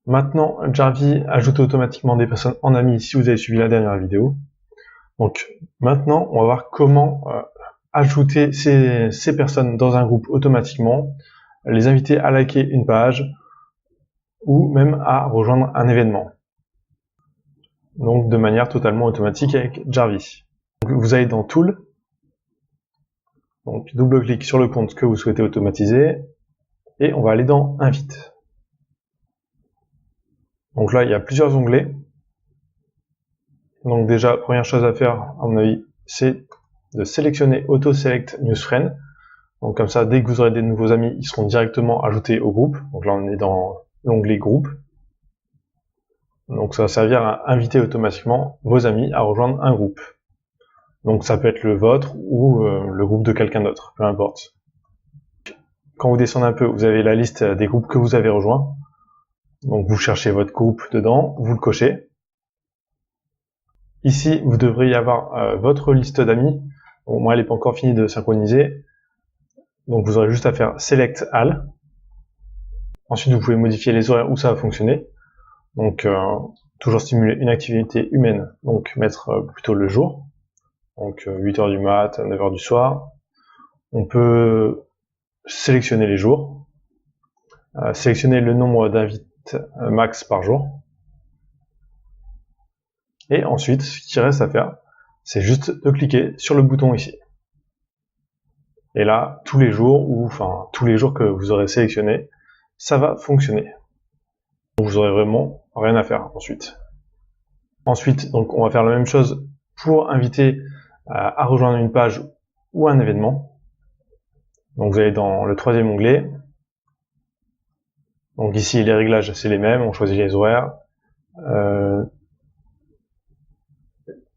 Maintenant, Jarvee ajoute automatiquement des personnes en amis si vous avez suivi la dernière vidéo. Donc maintenant, on va voir comment ajouter ces personnes dans un groupe automatiquement, les inviter à liker une page ou même à rejoindre un événement. Donc de manière totalement automatique avec Jarvee. Donc, vous allez dans Tool, donc double-clic sur le compte que vous souhaitez automatiser et on va aller dans Invite. Donc là, il y a plusieurs onglets. Donc déjà, première chose à faire, à mon avis, c'est de sélectionner Auto Select New Friend. Donc comme ça, dès que vous aurez des nouveaux amis, ils seront directement ajoutés au groupe. Donc là, on est dans l'onglet Groupe. Donc ça va servir à inviter automatiquement vos amis à rejoindre un groupe. Donc ça peut être le vôtre ou le groupe de quelqu'un d'autre, peu importe. Quand vous descendez un peu, vous avez la liste des groupes que vous avez rejoints. Donc vous cherchez votre groupe dedans, vous le cochez. Ici, vous devriez avoir votre liste d'amis. Bon, moi, elle n'est pas encore finie de synchroniser. Donc vous aurez juste à faire Select All. Ensuite, vous pouvez modifier les horaires où ça va fonctionner. Donc toujours stimuler une activité humaine, donc mettre plutôt le jour. Donc 8h du mat, 9h du soir. On peut sélectionner les jours. Sélectionner le nombre d'invites max par jour. Et ensuite, ce qui reste à faire, c'est juste de cliquer sur le bouton ici. Et là, tous les jours, ou enfin tous les jours que vous aurez sélectionné, ça va fonctionner. Donc vous aurez vraiment rien à faire ensuite. Ensuite, donc on va faire la même chose pour inviter à rejoindre une page ou un événement. Donc vous allez dans le troisième onglet. Donc ici, les réglages, c'est les mêmes. On choisit les horaires,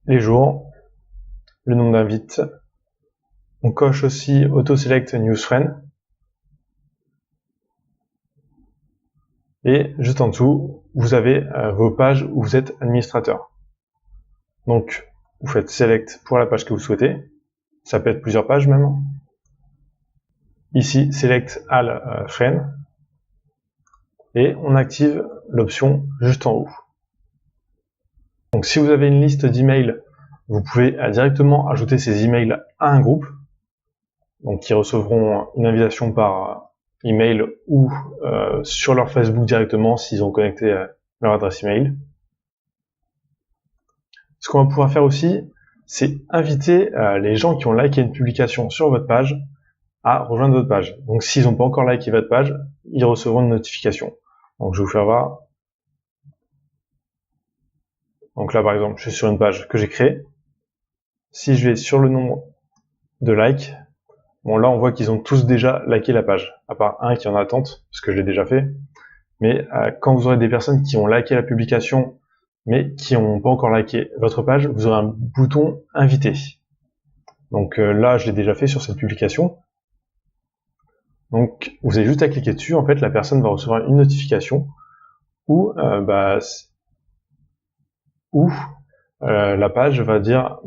les jours, le nombre d'invites. On coche aussi Auto Select New Friend. Et juste en dessous, vous avez vos pages où vous êtes administrateur. Donc, vous faites Select pour la page que vous souhaitez. Ça peut être plusieurs pages même. Ici, Select All Friend. Et on active l'option juste en haut. Donc, si vous avez une liste d'emails, vous pouvez directement ajouter ces emails à un groupe. Donc, qui recevront une invitation par email ou sur leur Facebook directement s'ils ont connecté leur adresse email. Ce qu'on va pouvoir faire aussi, c'est inviter les gens qui ont liké une publication sur votre page à rejoindre votre page. Donc s'ils n'ont pas encore liké votre page, ils recevront une notification. Donc je vais vous faire voir. Donc là par exemple, je suis sur une page que j'ai créée. Si je vais sur le nombre de likes, bon là on voit qu'ils ont tous déjà liké la page, à part un qui est en attente, parce que je l'ai déjà fait. Mais quand vous aurez des personnes qui ont liké la publication, mais qui n'ont pas encore liké votre page, vous aurez un bouton invité. Donc là, je l'ai déjà fait sur cette publication. Donc vous avez juste à cliquer dessus, en fait, la personne va recevoir une notification où, la page va dire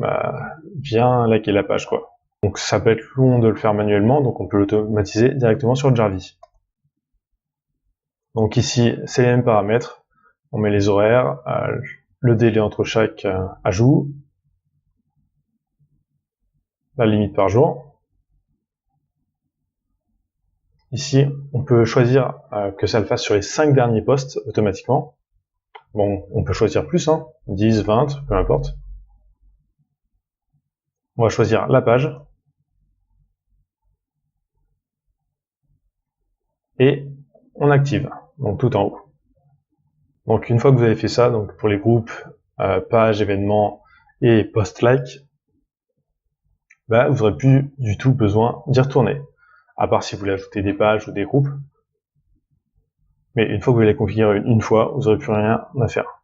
viens liker la page, quoi. Donc ça peut être long de le faire manuellement, donc on peut l'automatiser directement sur Jarvee. Donc ici, c'est les mêmes paramètres. On met les horaires, le délai entre chaque ajout, la limite par jour. Ici, on peut choisir que ça le fasse sur les 5 derniers posts automatiquement. Bon, on peut choisir plus, 10, 20, peu importe. On va choisir la page. Et on active, donc tout en haut. Donc une fois que vous avez fait ça, donc pour les groupes, pages, événements et post-like, vous n'aurez plus du tout besoin d'y retourner. À part si vous voulez ajouter des pages ou des groupes. Mais une fois que vous les configurez une fois, vous n'aurez plus rien à faire.